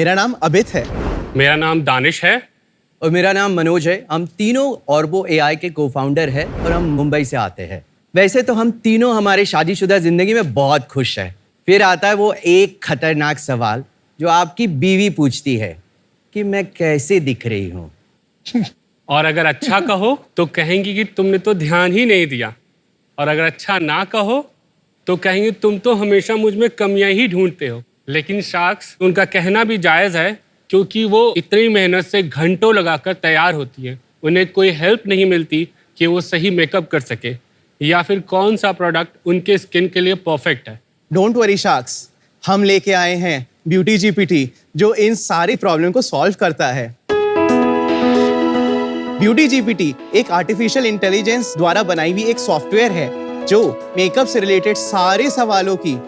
मेरा नाम अभित है। मेरा नाम दानिश है। और मेरा नाम मनोज है। हम तीनों ऑर्बो एआई के को-फाउंडर हैं और हम मुंबई से आते हैं। वैसे तो हम तीनों हमारे शादीशुदा जिंदगी में बहुत खुश हैं। फिर आता है वो एक खतरनाक सवाल जो आपकी बीवी पूछती है कि मैं कैसे दिख रही हूँ। और अगर अच्छा कहो तो कहेंगी कि तुमने तो ध्यान ही नहीं दिया, और अगर अच्छा ना कहो तो कहेंगे तुम तो हमेशा मुझ में कमियां ही ढूंढते हो। लेकिन शार्क्स, उनका कहना भी जायज़ है, क्योंकि वो इतनी मेहनत से घंटों लगाकर तैयार होती है। उन्हें कोई हेल्प नहीं मिलती कि वो सही मेकअप कर सके या फिर कौन सा प्रोडक्ट उनके स्किन के लिए परफेक्ट है। डोंट वरी शार्क्स, हम लेके आए हैं ब्यूटी जीपीटी जो इन सारी प्रॉब्लम को सॉल्व करता है। ब्यूटी जीपीटी एक आर्टिफिशियल इंटेलिजेंस द्वारा बनाई हुई एक सॉफ्टवेयर है जो मेकअप से रिलेटेड सारे सवालों की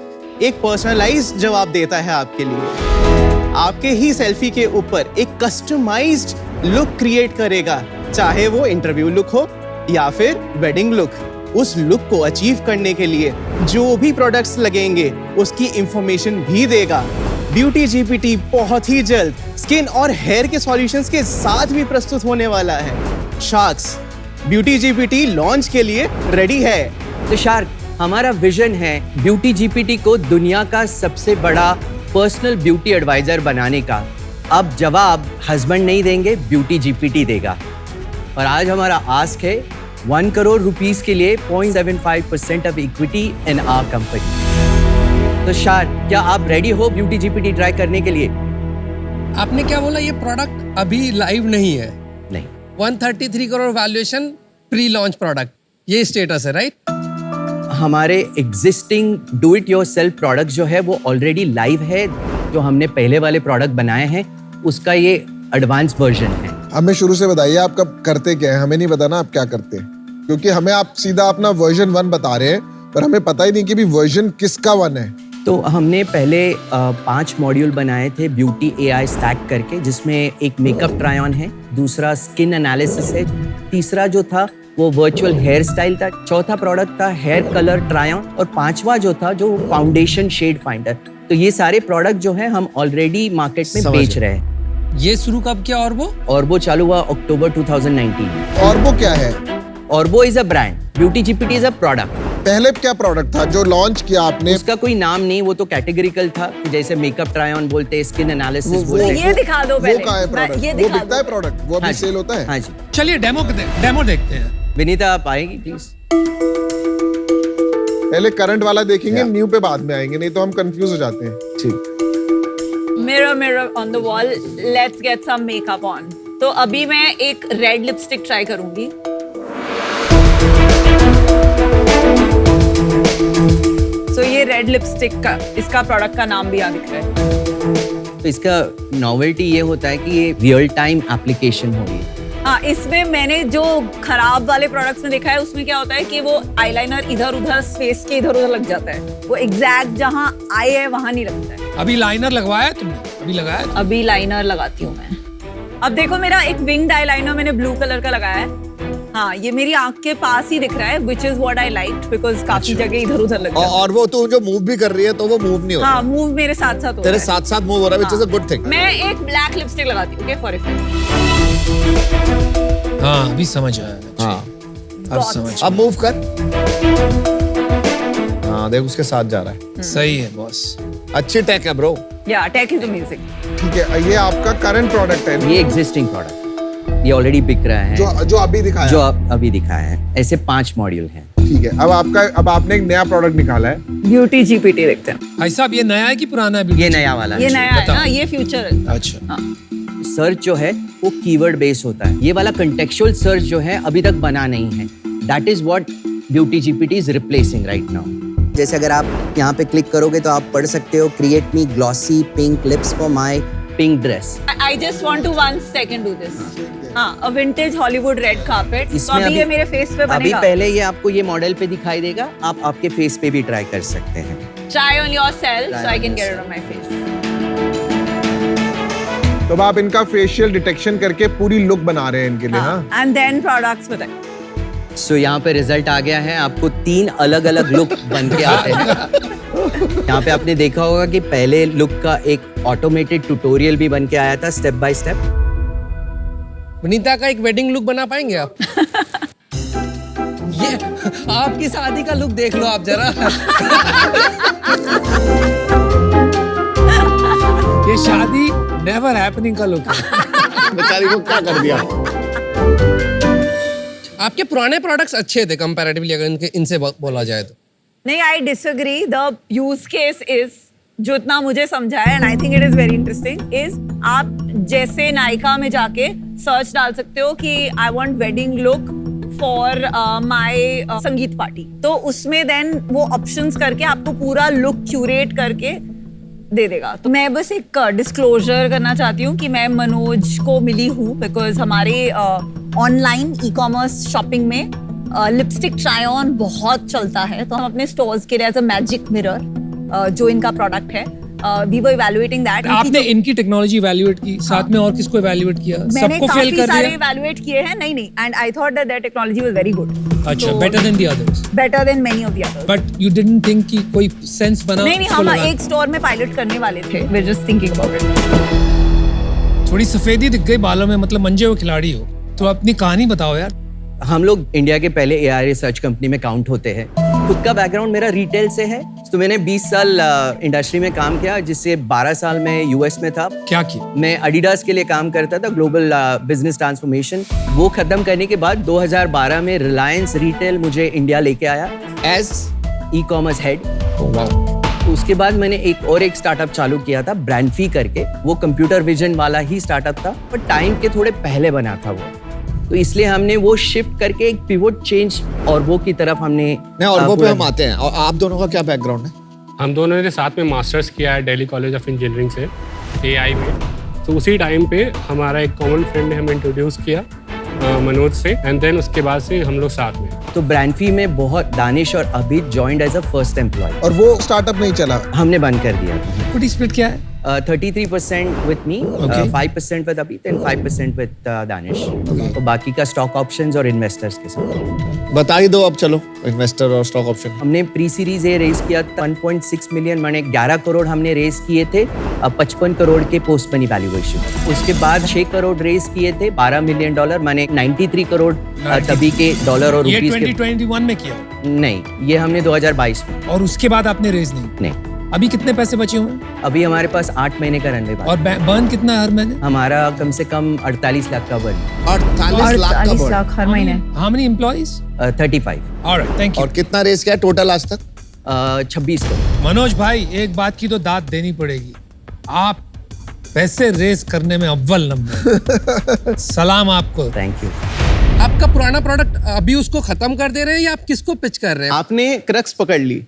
एक पर्सनलाइज्ड जवाब देता है आपके लिए। आपके ही सेल्फी के ऊपर एक कस्टमाइज्ड लुक क्रिएट करेगा, चाहे वो इंटरव्यू लुक हो या फिर वेडिंग लुक। उस लुक को अचीव करने के लिए जो भी प्रोडक्ट्स लगेंगे उसकी इंफॉर्मेशन भी देगा। ब्यूटी जीपीटी बहुत ही जल्द स्किन और हेयर के सॉल्यूशंस के साथ भी प्रस्तुत होने वाला है। शार्क्स, ब्यूटी जीपीटी लॉन्च के लिए रेडी है। तो शार्क, हमारा विजन है ब्यूटी जीपीटी को दुनिया का सबसे बड़ा पर्सनल ब्यूटी एडवाइजर बनाने का। अब जवाब हस्बैंड नहीं देंगे, ब्यूटी जीपीटी देगा। और आज हमारा आस्क है 1 करोड़ रुपीस के लिए 0.75% of equity in our company. तो शार्क, क्या आप रेडी हो ब्यूटी जीपीटी ट्राई करने के लिए? आपने क्या बोला? ये प्रोडक्ट अभी लाइव नहीं है? नहीं। 133 crore valuation, pre launch product, ये स्टेटस है, राइट? हमारे existing do it yourself product जो है वो ऑलरेडी लाइव है। जो हमने पहले वाले प्रोडक्ट बनाए हैं उसका ये एडवांस वर्जन है। हमें शुरू से बताइए आप कब करते क्या है, हमें नहीं बताना आप क्या करते हैं, क्योंकि हमें आप सीधा अपना वर्जन 1 बता रहे हैं पर हमें पता ही नहीं कि भी वर्जन किसका 1 है। तो हमने पहले 5 मॉड्यूल बनाए थे ब्यूटी एआई स्टैक करके, जिसमें एक मेकअप ट्राई ऑन है, दूसरा स्किन एनालिसिस है, तीसरा जो था वो वर्चुअल हेयर स्टाइल था, चौथा प्रोडक्ट था हेयर कलर ट्राई ऑन, और पांचवा जो था जो फाउंडेशन शेड फाइंडर। तो ये सारे प्रोडक्ट जो है हम ऑलरेडी मार्केट में बेच रहे हैं। ये शुरू कब किया ऑर्बो चालू हुआ अक्टूबर 2019 में। ऑर्बो क्या है? Orbo is a brand, beauty GPT is a product. पहले क्या प्रोडक्ट था जो लॉन्च किया आपने? उसका कोई नाम नहीं, वो तो कैटेगरिकल था, जैसे मेकअप ट्राई ऑन बोलते हैं, स्किन एनालिसिस बोलते हैं। ये दिखा दो पहले। वो कहाँ है प्रोडक्ट? वो बिकता है प्रोडक्ट? वो अभी सेल होता है? हाँ जी। चलिए डेमो देखते हैं। विनीता, आप आएंगी प्लीज? पहले करंट वाला देखेंगे, न्यू पे बाद में आएंगे, नहीं तो हम कंफ्यूज हो जाते हैं। ठीक। Mirror, mirror on the wall, let's get some makeup on. तो अभी मैं एक रेड लिपस्टिक ट्राई करूंगी। So ये रेड लिपस्टिक का, इसका प्रोडक्ट का नाम भी यहाँ दिख रहा है। तो इसका नॉवेल्टी ये होता है कि ये रियल टाइम एप्लीकेशन होगी। हाँ, इसमें मैंने जो खराब वाले प्रोडक्ट्स में देखा है उसमें क्या होता है कि वो आईलाइनर इधर उधर फेस के इधर उधर लग जाता है, वो एग्जैक्ट जहाँ आई है वहाँ नहीं लगता है। अभी लाइनर लगवाया तुमने? अभी लगाया? अभी लाइनर लगाती हूँ मैं। अब देखो, मेरा एक विंग्ड आईलाइनर मैंने ब्लू कलर का लगाया है। हाँ, ये मेरी आंख के पास ही दिख रहा है, which is what I liked because काफी जगह इधर उधर लग जाता है। और वो तो जो मूव भी कर रही है तो वो मूव नहीं हो रहा। हाँ, मूव मेरे साथ साथ हो रहा है। तेरे साथ साथ मूव हो रहा है, which is a good thing। मैं एक ब्लैक लिपस्टिक लगाती हूँ, okay, for effect। हाँ, अभी समझ आया। हाँ, अब समझ। अब मूव कर। हाँ, देख उसके साथ जा रहा है। सही है बॉस। अच्छी टेक है bro. Yeah, tech is amazing। ठीक है, ये आपका करंट प्रोडक्ट है? ये एग्जिस्टिंग प्रोडक्ट, ये ऑलरेडी बिक रहा है। जो अभी दिखाया? जो अभी दिखाया है। ऐसे 5 मॉड्यूल हैं। ठीक है, अब आपने एक नया प्रोडक्ट निकाला है, ब्यूटी जीपीटी देखते हैं। भाई साहब, ये नया है कि पुराना है? ये नया वाला ये है। नया है ना, ये फ्यूचर है। अच्छा। सर्च जो है वो कीवर्ड बेस होता है। ये वाला कंटेक्चुअल सर्च जो है अभी तक बना नहीं है। That is what beauty GPT is replacing right now. जैसे अगर आप यहाँ पे क्लिक करोगे तो आप पढ़ सकते हो, create me glossy pink lips for my pink dress. I just want to 1 second do this। हाँ, a vintage Hollywood red carpet। तो इसमें अभी ये मेरे फेस पे अभी बनेगा। पहले ये आपको ये मॉडल पे दिखाई देगा, आप आपके फेस पे भी ट्राई कर सकते हैं। Try on yourself so I can get it on my face। तो अब आप इनका फेशियल डिटेक्शन करके पूरी लुक बना रहे हैं इनके लिए। हाँ, and then products बताएं। सो यहाँ पे रिजल्ट आ गया है, आपको 3 अलग अलग लुक बन के आते हैं। यहाँ पे आपने देखा होगा कि पहले लुक का एक ऑटोमेटेड ट्यूटोरियल भी बन के आया था स्टेप बाय स्टेप। वनीता का एक वेडिंग लुक बना पाएंगे आप? ये आपकी शादी का लुक देख लो आप जरा। ये शादी नेवर हैपनिंग का लुक है। बेचारी को क्या कर दिया? आपके पुराने प्रोडक्ट्स अच्छे थे कंपैरेटिवली, अगर इनसे बोला जाए तो। नहीं, I disagree. The use case is, जो इतना मुझे समझा है and I think it is very interesting, is आप जैसे नायका में जाके सर्च डाल सकते हो कि I want wedding look for my संगीत पार्टी, तो उसमें देन वो ऑप्शंस करके आपको पूरा लुक क्यूरेट करके दे देगा। तो मैं बस एक डिस्क्लोजर करना चाहती हूँ कि मैं मनोज को मिली हूँ बिकॉज हमारे ऑनलाइन ई कॉमर्स शॉपिंग में लिपस्टिक ट्राई ऑन बहुत चलता है, तो हम अपने स्टोर्स के लिए एज अ मैजिक मिरर जो इनका प्रोडक्ट है, वी वर इवैल्यूएटिंग दैट। आपने इनकी टेक्नोलॉजी इवैल्यूएट की, साथ में और किसको इवैल्यूएट किया? मैंने सबको फेल काफी कर सारे दिया? इवैल्यूएट किए हैं। नहीं and I thought that technology was very good. अच्छा, better than the others. Better than many of the others. But you didn't think कि कोई सेंस बना? नहीं, इसको हम लगा? एक स्टोर में पायलट करने वाले थे, we are just thinking about it. थोड़ी सफेदी दिख गई बालों में, मतलब मंजे हुए खिलाड़ी हो। तो अपनी कहानी बताओ यार। हम लोग इंडिया के पहले AI रिसर्च कंपनी में काउंट होते हैं। खुद का बैकग्राउंड मेरा रिटेल से है, तो मैंने 20 साल इंडस्ट्री में काम किया, जिससे 12 साल मैं US में था। क्या किया? मैं एडिडास के लिए काम करता था, ग्लोबल बिजनेस ट्रांसफॉर्मेशन। वो खत्म करने के बाद 2012 में रिलायंस रिटेल मुझे इंडिया लेके आया एज ई कॉमर्स हेड। उसके बाद मैंने एक स्टार्टअप चालू किया था, ब्रांडफी करके। वो कंप्यूटर विजन वाला ही स्टार्टअप था, पर टाइम के थोड़े पहले बना था वो, तो इसलिए हमने वो शिफ्ट करके एक पिवोट चेंज और वो की तरफ हमने नहीं, और वो पे हम आते हैं। और आप दोनों का क्या बैकग्राउंड है? हम दोनों ने साथ में मास्टर्स किया है दिल्ली कॉलेज ऑफ इंजीनियरिंग से AI में। तो उसी टाइम पे हमारा एक कॉमन फ्रेंड ने हमें इंट्रोड्यूस किया मनोज से, एंड देन उसके बाद से हम लोग साथ में। तो ब्रांडफी में बहुत दानिश और Abhit joined as a first employee. और वो स्टार्टअप नहीं चला? हमने बंद कर दिया। इक्विटी स्प्लिट क्या है? 33% with me, Okay. 5% with Abhit and 5% with Danish. तो बाकी का स्टॉक ऑप्शंस और इन्वेस्टर्स के साथ। बता ही दो अब, चलो इन्वेस्टर और स्टॉक ऑप्शन। हमने प्री सीरीज ए रेज किया था 1.6 मिलियन, माने 11 करोड़ हमने रेज किए थे, 55 करोड़ के पोस्ट मनी वैल्यूएशन। उसके बाद 6 करोड़ रेज किए थे, $12 मिलियन, माने 93 करोड़ तभी के डॉलर और ये रुपीस के। 2021 में किया नहीं, ये हमने 2022 में। और उसके बाद आपने रेज नहीं? नहीं, अभी कितने पैसे बचे हुए हैं? अभी हमारे पास 8 महीने का रनवे और बर्न कितना है हर महीने? हमारा कम से कम 48 लाख का बर्न। 48 लाख का burn। लाख हर महीने। How many employees? 35। Alright, thank you. और कितना रेस किया टोटल आज तक? 26 करोड़। मनोज भाई, एक बात की तो दाद देनी पड़ेगी, आप पैसे रेस करने में अव्वल नंबर। सलाम आपको। Thank you. आपका पुराना प्रोडक्ट अभी उसको खत्म कर दे रहे हैं या आप किसको पिच कर रहे हैं? आपने क्रक्स पकड़ ली।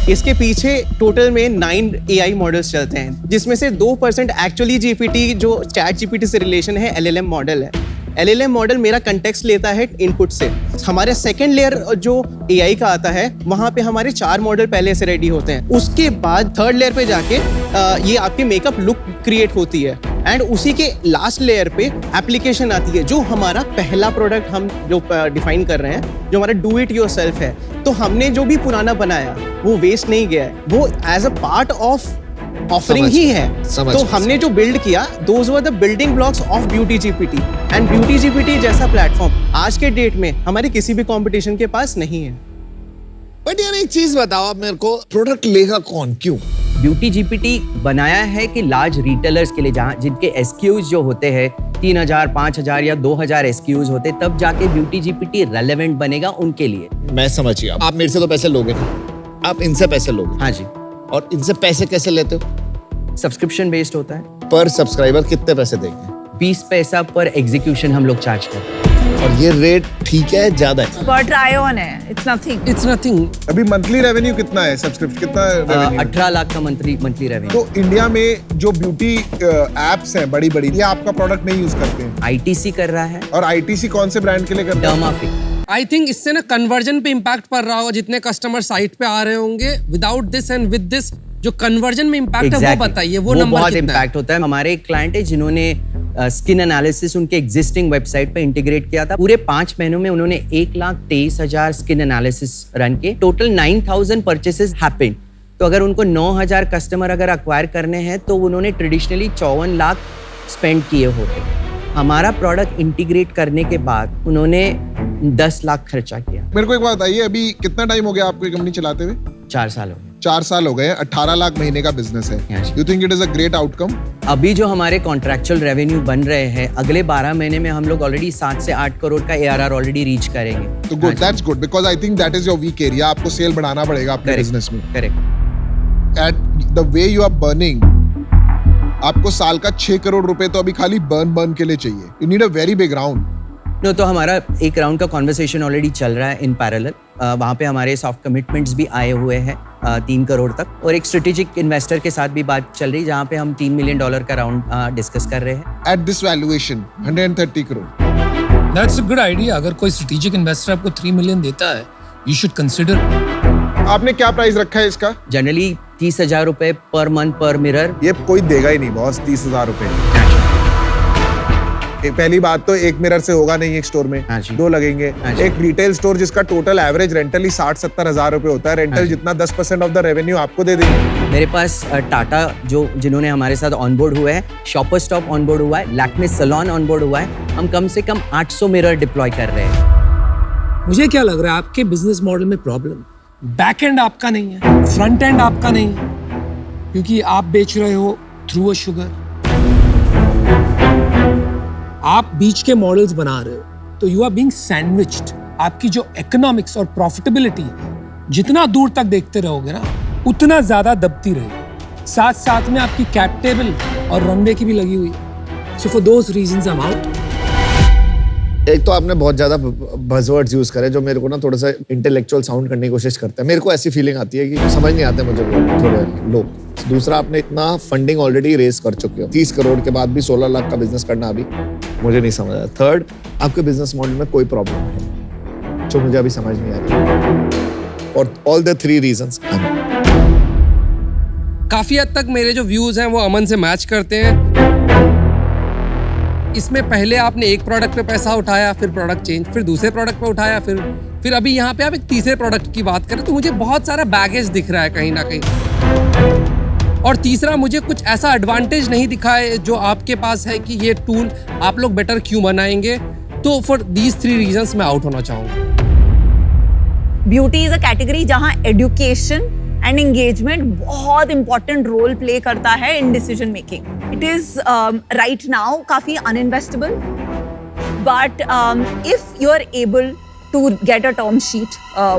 इसके पीछे टोटल में 9 AI मॉडल्स चलते हैं, जिसमें से 2% एक्चुअली GPT जो चैट GPT से रिलेशन है, LLM मॉडल है। LLM मॉडल मेरा कंटेक्स्ट लेता है इनपुट से। हमारे सेकंड लेयर जो AI का आता है, वहाँ पे हमारे 4 मॉडल पहले से रेडी होते हैं। उसके बाद थर्ड लेयर पे जाके ये आपके मेकअप लुक क्रिएट होती है, एंड उसी के लास्ट लेयर पे एप्लीकेशन आती है, जो हमारा पहला प्रोडक्ट हम जो डिफाइन कर रहे हैं, जो हमारा डू इट योरसेल्फ है। तो हमने जो भी पुराना बनाया वो वेस्ट नहीं गया है, वो as a part of offering ही है। तो हमने जो बिल्ड किया, those were the building blocks of beauty GPT, and beauty GPT जैसा प्लेटफॉर्म आज के डेट में हमारे किसी भी कंपटीशन के पास नहीं है। बट यार एक चीज बताओ आप मेरे को, प्रोडक्ट लेगा कौन, क्यों? ब्यूटी जीपीटी बनाया है कि लार्ज रिटेलर्स के लिए, जहाँ जिनके SKUs जो होते हैं 3000, 5000 या 2000 SKUs होते, तब जाके ब्यूटी जीपीटी रेलेवेंट बनेगा उनके लिए। मैं समझ गया। आप मेरे से तो पैसे लोगे नहीं, आप इनसे पैसे लोगे। हाँ जी। और इनसे पैसे कैसे लेते हो? सब्सक्रिप्शन बेस्ड होता है। पर सब्सक्राइबर कितने पैसे देंगे? 20 पैसा पर एग्जीक्यूशन हम लोग चार्ज करते हैं। और ये रेट ठीक है, ज्यादा है? पर ट्राई ऑन है, इट्स नथिंग। It's nothing. अभी मंथली रेवेन्यू कितना है? सब्सक्रिप्शन कितना रेवेन्यू? 18 लाख का मंथली रेवेन्यू। तो इंडिया में जो ब्यूटी एप्स हैं बड़ी बड़ी, ये आपका प्रोडक्ट नहीं यूज करते हैं? ITC कर रहा है। और ITC कौन से ब्रांड के लिए करता है? डर्माफिक। आई थिंक इससे ना कन्वर्जन पे इम्पैक्ट पड़ रहा होगा, जितने कस्टमर साइट पे आ रहे होंगे। Without this and with this जो कन्वर्जन में इम्पैक्ट है वो बताइए, वो नंबर बहुत कितना है? इम्पैक्ट होता है। हमारे एक क्लाइंट है जिन्होंने स्किन एनालिसिस उनके एग्जिस्टिंग वेबसाइट पे इंटीग्रेट किया था। पूरे 5 महीनों में उन्होंने 1,23,000 स्किन एनालिसिस रन किए। Total 9,000 purchases happened. तो अगर उनको 9,000 कस्टमर अगर अक्वायर करने हैं तो उन्होंने ट्रेडिशनली 54 लाख स्पेंड किए होते। हमारा प्रोडक्ट इंटीग्रेट करने के बाद उन्होंने 10 लाख खर्चा किया। मेरे को एक बात बताइए, अभी कितना टाइम हो गया आपको ये कंपनी चलाते हुए? 4 साल हो गए। 4 साल हो गए, 18 लाख महीने का बिजनेस है। Yes. You think it is a great outcome? अभी जो हमारे कॉन्ट्रैक्चुअल रेवेन्यू बन रहे हैं, अगले 12 महीने में हम लोग ऑलरेडी 7 से 8 करोड़ का ARR ऑलरेडी रीच करेंगे। तो good, that's good, because I think that is your weak area. आपको सेल बढ़ाना पड़ेगा अपने बिजनेस में। Correct. At the way you are burning, आपको साल का 6 करोड़ रुपए तो अभी खाली बर्न के लिए चाहिए। You need a very big round. No, तो हमारा एक राउंड का कॉन्वर्सेशन ऑलरेडी चल रहा है इन पैरेलल। वहाँ पे हमारे सॉफ्ट कमिटमेंट्स भी आए हुए हैं 3 करोड़ तक, और एक स्ट्रेटेजिक इन्वेस्टर के साथ भी बात चल रही है जहाँ पे हम $3 मिलियन का राउंड डिस्कस कर रहे हैं। At this valuation 130 crore. That's a good idea. अगर कोई स्ट्रेटेजिक इन्वेस्टर आपको 3 मिलियन देता है, यू शुड कंसिडर। आपने क्या प्राइस रखा है इसका? जनरली 30,000 रुपए पर मंथ पर मिरर। ये कोई देगा ही नहीं बॉस, 30,000 रुपए। पहली बात तो एक मिरर से होगा नहीं एक स्टोर में, हाँ जी। 2 लगेंगे। हाँ जी। एक रिटेल स्टोर जिसका टोटल एवरेज रेंटल ही 60-70 हजार रुपए होता है, रेंटल जितना 10% ऑफ द रेवेन्यू आपको दे देंगे। मेरे पास टाटा जिन्होंने हमारे साथ ऑनबोर्ड हुए हैं, शॉपर स्टॉप ऑनबोर्ड हुआ है, लैक्मे सैलून ऑनबोर्ड हुआ है। हम कम से कम 800 मिरर डिप्लॉय कर रहे हैं। मुझे क्या लग रहा है, आपके बिजनेस मॉडल में प्रॉब्लम बैक एंड आपका नहीं है, फ्रंट एंड आपका नहीं है, क्योंकि आप बेच रहे हो थ्रू अ शुगर। आप बीच के मॉडल्स बना रहे हो, तो यू आर बीइंग सैंडविच्ड। आपकी जो इकोनॉमिक्स और प्रॉफिटेबिलिटी जितना दूर तक देखते रहोगे ना, उतना ज्यादा दबती रहेगी। साथ साथ में आपकी कैप टेबल और रनवे की भी लगी हुई है। So for those reasons I am out. एक तो आपने बहुत ज्यादा बज़वर्ड्स यूज करे जो मेरे को ना थोड़ा सा इंटेलेक्चुअल साउंड करने की कोशिश करते हैं। मेरे को ऐसी फीलिंग आती है कि समझ नहीं आते मुझे थोड़े लोग। दूसरा, आपने इतना फंडिंग ऑलरेडी रेज कर चुके हो, 30 करोड़ के बाद भी 16 लाख का बिजनेस करना अभी मुझे नहीं समझ आया। थर्ड, आपके बिजनेस मॉडल में कोई प्रॉब्लम है जो मुझे अभी समझ नहीं आ रही। और ऑल द 3 रीजंस काफी हद तक मेरे जो व्यूज हैं वो अमन से मैच करते हैं। इसमें पहले आपने एक प्रोडक्ट पे पैसा उठाया, फिर प्रोडक्ट चेंज, फिर दूसरे प्रोडक्ट पे उठाया, फिर अभी यहाँ पे आप एक तीसरे प्रोडक्ट की बात करें तो मुझे बहुत सारा बैगेज दिख रहा है कहीं ना कहीं। और तीसरा, मुझे कुछ ऐसा एडवांटेज नहीं दिखा है जो आपके पास है कि ये टूल आप लोग बेटर क्यों बनाएंगे। तो फॉर दीज 3 रीजंस मैं आउट होना चाहूंगा। ब्यूटी इज अ कैटेगरी जहां एजुकेशन एंड एंगेजमेंट बहुत इंपॉर्टेंट रोल प्ले करता है in decision making. It is right now काफी uninvestable, but if you are able to get a term sheet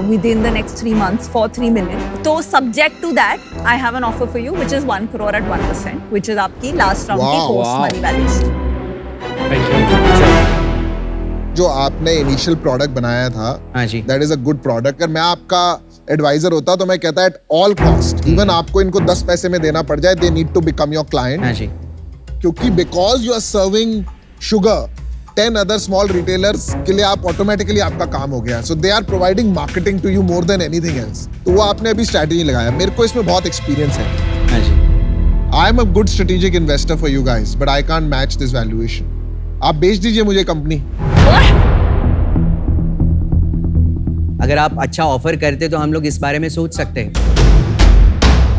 within the next 3 months for 3 million. So subject to that, I have an offer for you, which is 1 crore at 1%, which is आपकी last round की post money valuation. Thank you. जो आपने initial product बनाया था, हाँ जी। That is a good product. अगर मैं आपका एडवाइजर होता तो मैं कहता एट ऑल कॉस्ट, इवन आपको इनको 10 पैसे में देना पड़ जाए, they need to become your client. हाँ जी। क्योंकि because you are serving Sugar 10 other small retailers के लिए आप ऑटोमेटिकली आपका काम हो गया। So they are providing marketing to you more than anything else. तो वो आपने अभी स्ट्रैटेजी लगाया। मेरे को इसमें बहुत एक्सपीरियंस है। हाँ जी। I am a good strategic investor for you guys, but I can't match this valuation. आप बेच दीजिए मुझे कंपनी। अगर आप अच्छा ऑफर करते तो हम लोग इस बारे में सोच सकते हैं।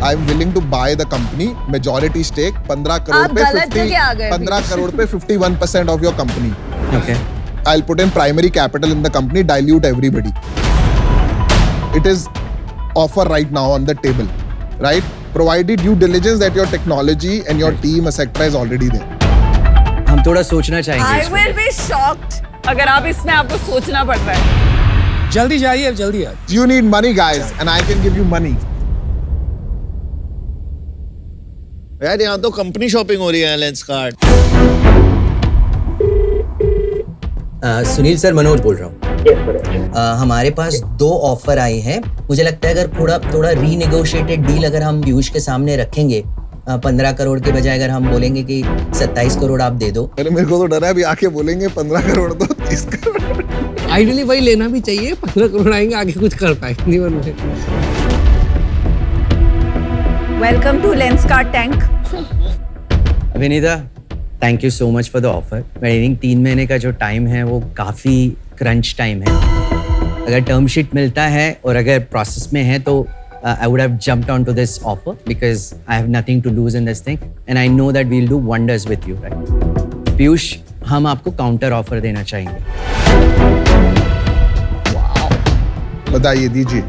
I am willing to buy the company, majority stake 15 crore आप पे गलत जगह आ गए 15 करोड़ पे 51% of your company. Okay. I'll put in primary capital in the company, dilute everybody. It is offer right now on the table, right? Provided due diligence that your technology and your team etc is already there. हम थोड़ा सोचना चाहेंगे I इस पे। will be shocked अगर आप इसमें आपको सोचना पड़ रहा है। जल्दी जाइए, जल्दी आइए। You need money, guys, and I can give you money. यार यहाँ तो कंपनी शॉपिंग हो रही है लेंसकार्ट। सुनील सर, मनोज बोल रहा हूँ। हमारे पास 2 ऑफर आए हैं। मुझे लगता है अगर थोड़ा रीनेगोशिएटेड डील अगर हम पीयूष के सामने रखेंगे, 15 करोड़ के बजाय अगर हम बोलेंगे कि 27 करोड़ आप दे दो। अरे मेरे को तो डर है अभी आके बोलेंगे 15 करोड़ तो 30 करोड़। आइडियली वही लेना भी चाहिए। 15 करोड़ आएंगे, आगे कुछ कर पाएंगे जीवन में। Welcome to Lenskart Tank. Vinita, thank you so much for the offer. मैं आई थिंक 3 महीने का जो टाइम है वो काफ़ी क्रंच टाइम है। अगर टर्म शीट मिलता है और अगर प्रोसेस में है तो I would have jumped onto this offer because I have nothing to lose in this thing and I know that we'll do wonders with you, right? Piyush, हम आपको काउंटर ऑफर देना चाहेंगे। बताइए, दीजिए।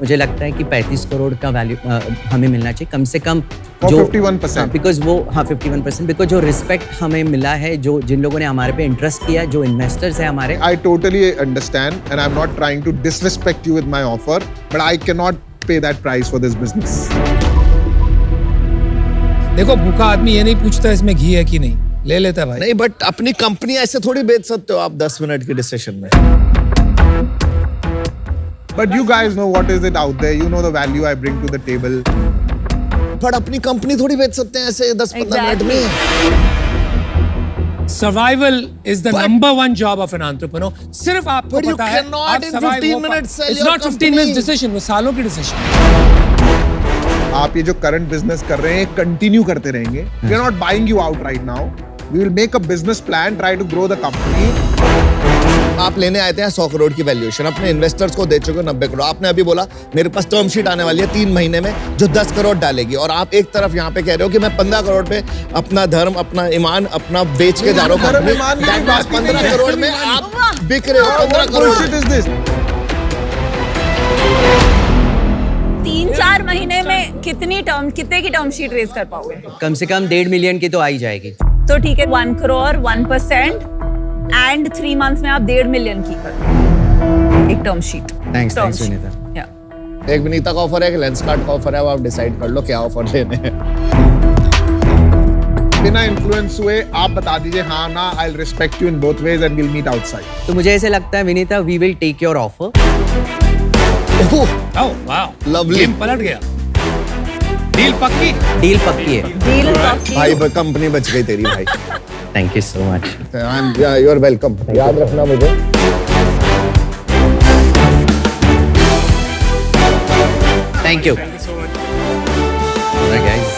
मुझे लगता है कि 35 करोड़ का वैल्यू हमें मिलना चाहिए कम से कम। For 51%. बिकॉज वो 51%, बिकॉज जो रिस्पेक्ट हमें मिला है, जो जिन लोगों ने हमारे पे इंटरेस्ट किया, जो इन्वेस्टर्स हैं हमारे। I totally understand and I'm not trying to disrespect you with my offer, but I cannot pay that price for this business. देखो, भूखा आदमी ये नहीं पूछता इसमें घी है कि नहीं, ले लेता है भाई। नहीं, बट अपनी कंपनी ऐसे थोड़ी बेच सकते हो आप 10 मिनट की डिस्कशन में। But you guys know what is it out there. You know the value I bring to the table. पर अपनी कंपनी थोड़ी बेच सकते हैं ऐसे 10-15 मिनट Exactly. में। Survival is the number one job of an entrepreneur. सिर्फ आपको But you पता है, cannot आप in survive 15 हो पा- minutes sell It's your not 15 company. minutes decision, वो सालों की decision। आप ये जो करंट बिजनेस कर रहे हैं कंटिन्यू करते रहेंगे। We are not buying you out right now. We will make a business plan, try to grow the company. आप लेने आए थे 100 करोड़ की वैल्यूएशन, अपने इन्वेस्टर्स को दे चुके हो 90 करोड़। आपने अभी बोला मेरे पास टर्म शीट आने वाली है 3 महीने में जो 10 करोड़ डालेगी, और आप एक तरफ यहाँ पे कह रहे हो कि मैं 15 करोड़ पे अपना धर्म, अपना ईमान, अपना बेच के जा रहा हूँ। धर्म, ईमान की That बात means ही नहीं 15 है। करोड़ में आप बिक रहे हो 15 करोड़। Bullshit is this? 3-4 महीने में कितने की टर्म शीट रेज कर पाओगे? कम से कम 1.5 मिलियन की तो आ ही जाएगी। तो ठीक है, 1 करोड़ 1% एंड 3 मंथ्स में आप 1.5 मिलियन की कर एक टर्म शीट। Thanks, विनीता। एक विनीता का ऑफर है, एक लेंसकार्ट का ऑफर है, अब आप डिसाइड कर लो क्या ऑफर लेने हैं। बिना इन्फ्लुएंस हुए आप बता दीजिए हाँ ना। I will respect you in both ways and will meet outside. तो मुझे ऐसे लगता है Vinita, we will take your offer. Oh, wow. Lovely. Game पलट गया। डील पक्की। डील पक्की है। डील पक्की। भाई कंपनी बच गई तेरी भाई। Thank you so much. You are welcome. याद रखना मुझे। Thank you. गाइस।